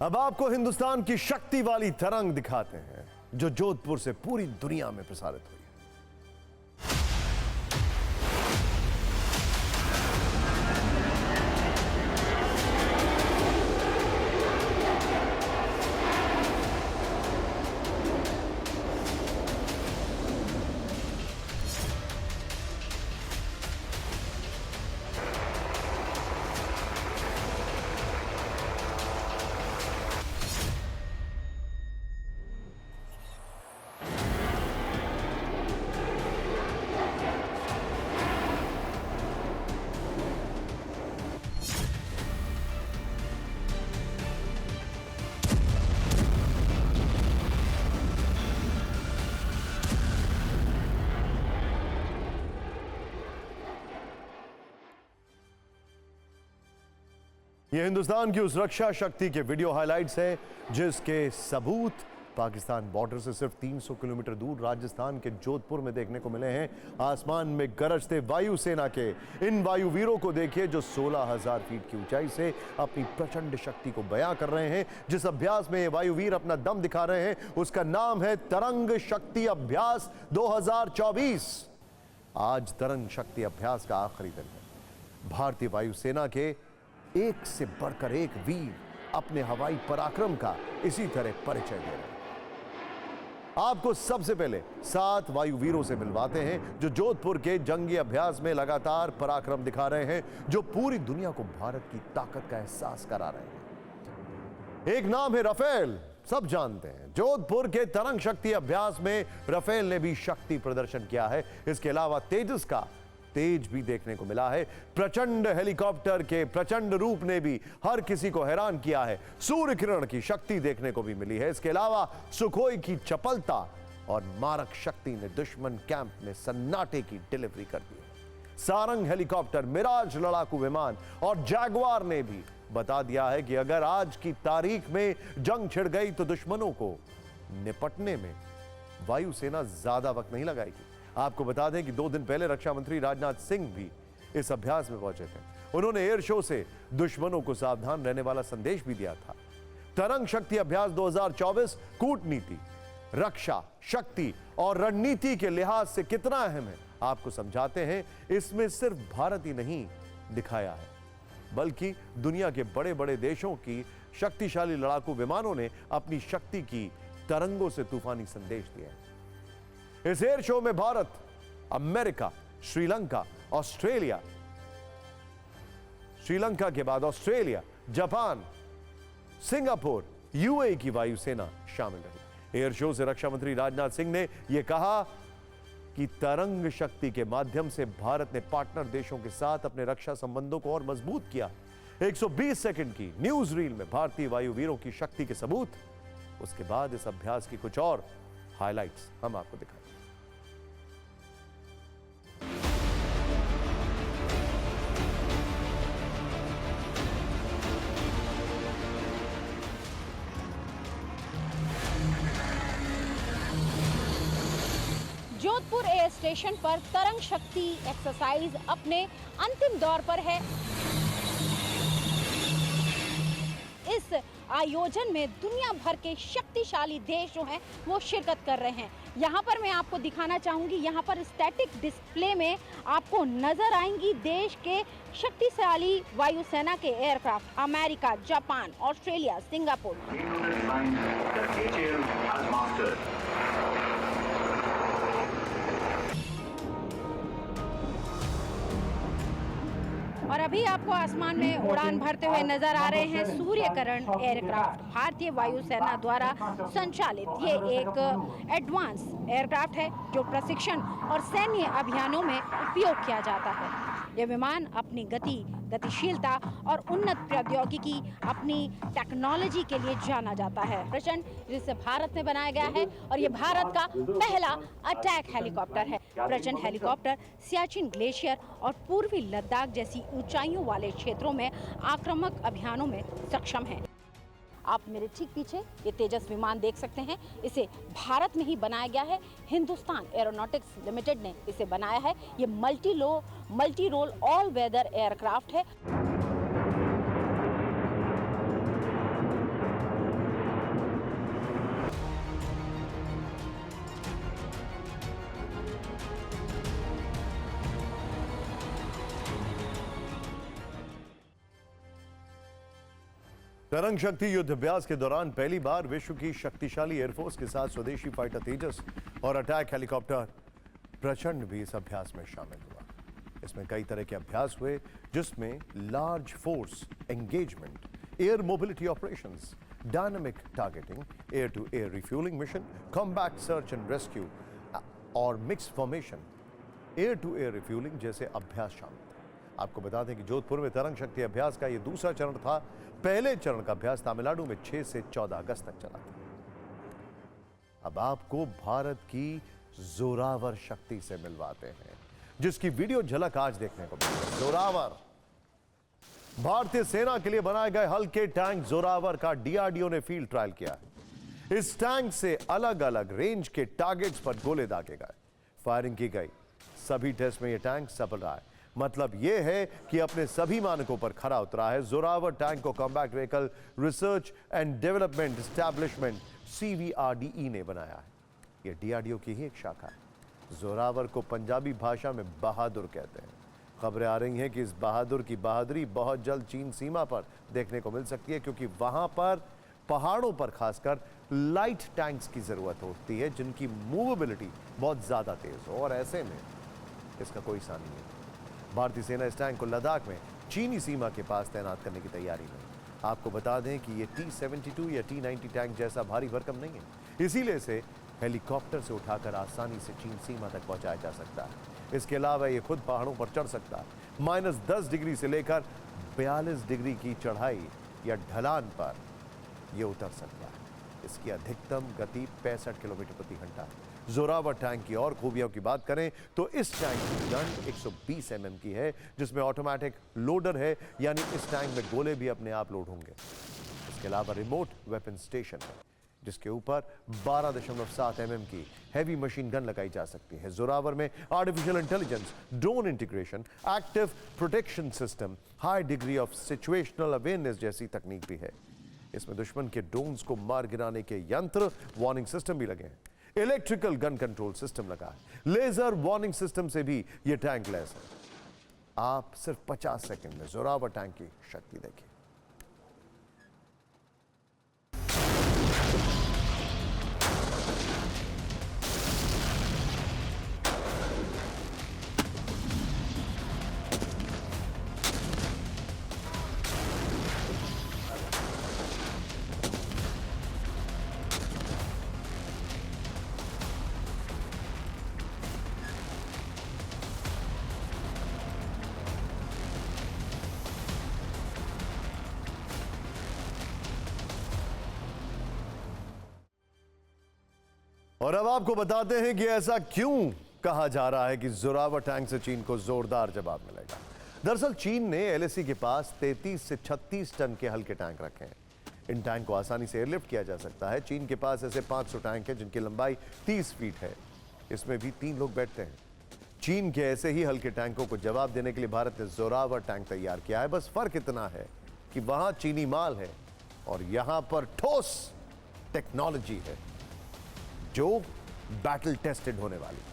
अब आपको हिंदुस्तान की शक्ति वाली तरंग दिखाते हैं जो जोधपुर से पूरी दुनिया में प्रसारित हुई। ये हिंदुस्तान की उस रक्षा शक्ति के वीडियो हाइलाइट्स हैं जिसके सबूत पाकिस्तान बॉर्डर से सिर्फ 300 किलोमीटर दूर राजस्थान के जोधपुर में देखने को मिले हैं। आसमान में गरजते वायुसेना के इन वायुवीरों को देखिए जो 16,000 फीट की ऊंचाई से अपनी प्रचंड शक्ति को बयां कर रहे हैं। जिस अभ्यास में ये वायुवीर अपना दम दिखा रहे हैं उसका नाम है तरंग शक्ति अभ्यास 2024। आज तरंग शक्ति अभ्यास का आखिरी दिन है। भारतीय वायुसेना के एक से बढ़कर एक वीर अपने हवाई पराक्रम का इसी तरह परिचय दे रहे हैं। आपको सबसे पहले 7 वायुवीरों से मिलवाते हैं जो जोधपुर के जंगी अभ्यास में लगातार पराक्रम दिखा रहे हैं, जो पूरी दुनिया को भारत की ताकत का एहसास करा रहे हैं। एक नाम है राफेल, सब जानते हैं। जोधपुर के तरंग शक्ति अभ्यास में राफेल ने भी शक्ति प्रदर्शन किया है। इसके अलावा तेजस का तेज भी देखने को मिला है। प्रचंड हेलीकॉप्टर के प्रचंड रूप ने भी हर किसी को हैरान किया है। सूर्य किरण की शक्ति देखने को भी मिली है। इसके अलावा सुखोई की चपलता और मारक शक्ति ने दुश्मन कैंप में सन्नाटे की डिलीवरी कर दी है। सारंग हेलीकॉप्टर, मिराज लड़ाकू विमान और जैगुआर ने भी बता दिया है कि अगर आज की तारीख में जंग छिड़ गई तो दुश्मनों को निपटने में वायुसेना ज्यादा वक्त नहीं लगाएगी। आपको बता दें कि 2 दिन पहले रक्षा मंत्री राजनाथ सिंह भी इस अभ्यास में पहुंचे थे। उन्होंने एयर शो से दुश्मनों को सावधान रहने वाला संदेश भी दिया था। तरंग शक्ति अभ्यास 2024 कूटनीति, रक्षा शक्ति और रणनीति के लिहाज से कितना अहम है आपको समझाते हैं। इसमें सिर्फ भारत ही नहीं दिखाया है बल्कि दुनिया के बड़े बड़े देशों की शक्तिशाली लड़ाकू विमानों ने अपनी शक्ति की तरंगों से तूफानी संदेश दिया है। इस एयर शो में भारत, अमेरिका, श्रीलंका, ऑस्ट्रेलिया, श्रीलंका के बाद ऑस्ट्रेलिया, जापान, सिंगापुर, यूएई की वायुसेना शामिल रही। एयर शो से रक्षा मंत्री राजनाथ सिंह ने यह कहा कि तरंग शक्ति के माध्यम से भारत ने पार्टनर देशों के साथ अपने रक्षा संबंधों को और मजबूत किया। 120 सेकंड की न्यूज रील में भारतीय वायुवीरों की शक्ति के सबूत। उसके बाद इस अभ्यास की कुछ और हाइलाइट्स हम आपको दिखाएं। जोधपुर एयर स्टेशन पर तरंग शक्ति एक्सरसाइज अपने अंतिम दौर पर है। इस आयोजन में दुनिया भर के शक्तिशाली देश जो हैं वो शिरकत कर रहे हैं। यहाँ पर मैं आपको दिखाना चाहूँगी, यहाँ पर स्टैटिक डिस्प्ले में आपको नजर आएंगी देश के शक्तिशाली वायुसेना के aircraft. America, Japan, Australia, Singapore. और अभी आपको आसमान में उड़ान भरते हुए नजर आ रहे हैं सूर्यकिरण एयरक्राफ्ट। भारतीय वायुसेना द्वारा संचालित ये एक एडवांस एयरक्राफ्ट है जो प्रशिक्षण और सैन्य अभियानों में उपयोग किया जाता है। यह विमान अपनी गतिशीलता और उन्नत प्रौद्योगिकी, अपनी टेक्नोलॉजी के लिए जाना जाता है। प्रचंड जिसे भारत में बनाया गया है और ये भारत का पहला अटैक हेलीकॉप्टर है। प्रचंड हेलीकॉप्टर सियाचिन ग्लेशियर और पूर्वी लद्दाख जैसी ऊंचाइयों वाले क्षेत्रों में आक्रामक अभियानों में सक्षम है। आप मेरे ठीक पीछे ये तेजस विमान देख सकते हैं। इसे भारत में ही बनाया गया है। हिंदुस्तान एरोनॉटिक्स लिमिटेड ने इसे बनाया है। ये multi role all weather aircraft है। तरंग शक्ति युद्ध अभ्यास के दौरान पहली बार विश्व की शक्तिशाली एयरफोर्स के साथ स्वदेशी फाइटर तेजस और अटैक हेलीकॉप्टर प्रचंड भी इस अभ्यास में शामिल हुआ। इसमें कई तरह के अभ्यास हुए जिसमें large force engagement, air mobility operations, dynamic targeting, air to air refuelling mission, combat search and rescue और mix formation air to air refuelling जैसे अभ्यास शामिल थे। आपको बता दें कि जोधपुर में तरंग शक्ति अभ्यास का यह दूसरा चरण था। पहले चरण का अभ्यास तमिलनाडु में 6 से 14 अगस्त तक चला था। अब आपको भारत की जोरावर शक्ति से मिलवाते हैं, जिसकी वीडियो झलक आज देखने को मिली। जोरावर भारतीय सेना के लिए बनाए गए हल्के टैंक जोरावर का डीआरडीओ ने फील्ड ट्रायल किया है। इस टैंक से अलग अलग रेंज के टारगेट्स पर गोले दागे गए, फायरिंग की गई। सभी टेस्ट में यह टैंक सफल रहा है। मतलब यह है कि अपने सभी मानकों पर खरा उतरा है। जोरावर टैंक को combat vehicle research and development establishment CVRDE ने बनाया है। यह डीआरडीओ की ही एक शाखा है। जोरावर को पंजाबी भाषा में बहादुर कहते हैं। खबरें आ रही हैं कि इस बहादुर की बहादुरी बहुत जल्द चीन सीमा पर देखने को मिल सकती है, क्योंकि वहां पर पहाड़ों पर खासकर लाइट टैंक्स की जरूरत होती है जिनकी मूवेबिलिटी बहुत ज्यादा तेज हो, और ऐसे में इसका कोई सा नहीं है। भारतीय सेना इस टैंक को लद्दाख में चीनी सीमा के पास तैनात करने की तैयारी में। आपको बता दें कि ये T-72 या T-90 टैंक जैसा भारी भरकम नहीं है, इसीलिए इसे हेलीकॉप्टर से उठाकर आसानी से चीन सीमा तक पहुंचाया जा सकता है। इसके अलावा ये खुद पहाड़ों पर चढ़ सकता है। -10 डिग्री से लेकर 42 डिग्री की चढ़ाई या ढलान पर यह उतर सकता है। इसकी अधिकतम गति 65 किलोमीटर प्रति घंटा है। जोरावर टैंक की और खूबियों की बात करें तो इस टैंक की गन 120 mm की है, जिसमें ऑटोमेटिक लोडर है, यानी इस टैंक में गोले भी अपने आप लोड होंगे। इसके अलावा रिमोट वेपन स्टेशन है, जिसके ऊपर 12.7 mm की हैवी मशीन गन लगाई जा सकती है। जोरावर में artificial intelligence, drone integration, active protection system, high degree of situational awareness जैसी तकनीक भी है। इसमें दुश्मन के ड्रोन्स को मार गिराने के यंत्र, वार्निंग सिस्टम भी लगे हैं। इलेक्ट्रिकल गन कंट्रोल सिस्टम लगा है। लेजर वार्निंग सिस्टम से भी यह टैंक लैस है। आप सिर्फ 50 सेकंड में जोरावर टैंक की शक्ति देखिए। और अब आपको बताते हैं कि ऐसा क्यों कहा जा रहा है कि जोरावर टैंक से चीन को जोरदार जवाब मिलेगा। दरअसल चीन ने LAC के पास 33 से 36 टन के हल्के टैंक रखे हैं। इन टैंक को आसानी से एयरलिफ्ट किया जा सकता है। चीन के पास ऐसे 500 टैंक हैं जिनकी लंबाई 30 फीट है। इसमें भी 3 लोग बैठते हैं। चीन के ऐसे ही हल्के टैंकों को जवाब देने के लिए भारत ने जोरावर टैंक तैयार किया है। बस फर्क इतना है कि वहां चीनी माल है और यहां पर ठोस टेक्नोलॉजी है जो बैटल टेस्टेड होने वाली है।